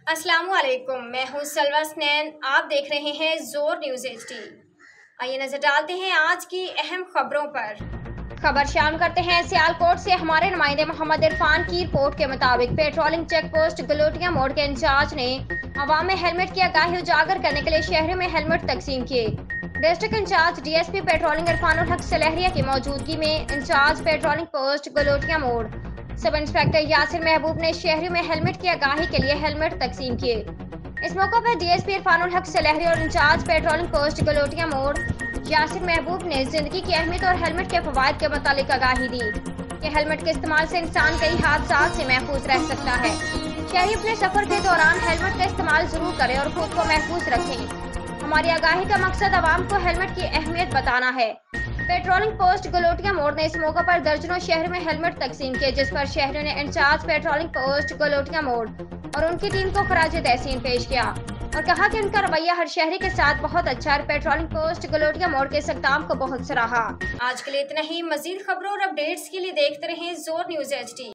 अस्सलामु अलैकुम, मैं हूँ सलवा स्नैन। आप देख रहे हैं जोर न्यूज़ HD। आइए नजर डालते हैं आज की अहम खबरों पर। खबर शामिल करते हैं सियालकोट से। हमारे नुमाइंदे मोहम्मद इरफान की रिपोर्ट के मुताबिक पेट्रोलिंग चेक पोस्ट गलोटिया मोड़ के इंचार्ज ने अवाम में हेलमेट की आगाही उजागर करने के लिए शहरों में हेलमेट तकसीम किए। District in charge DSP patrolling Irfanul हक सलहरिया की मौजूदगी में इंचार्ज पेट्रोलिंग पोस्ट गलोटिया मोड़ सब इंस्पेक्टर यासिर महबूब ने शहरों में हेलमेट की आगाही के लिए हेलमेट तकसीम किए। इस मौके पर DSP इरफानुल हक सलहरी और इंचार्ज पेट्रोलिंग पोस्ट गलोटिया मोड़ यासिर महबूब ने जिंदगी की अहमियत और हेलमेट के फवायद के मुतालिक आगाही दी कि हेलमेट के इस्तेमाल से इंसान कई हादसात से महफूज रह सकता है। शहरी अपने सफर के दौरान हेलमेट का इस्तेमाल जरूर करें और खुद को महफूज रखें। हमारी आगाही का मकसद आवाम को हेलमेट की अहमियत बताना है। पेट्रोलिंग पोस्ट गलोटिया मोड़ ने इस मौके पर दर्जनों शहरों में हेलमेट तकसीम किए, जिस पर शहरों ने इंचार्ज पेट्रोलिंग पोस्ट गलोटिया मोड़ और उनकी टीम को खराज तहसीन पेश किया और कहा कि उनका रवैया हर शहरी के साथ बहुत अच्छा है। पेट्रोलिंग पोस्ट गलोटिया मोड़ के इस इक़दाम को बहुत सराहा। आज के लिए इतना ही। मजीद खबरों और अपडेट्स के लिए देखते रहें जोर न्यूज़ HD।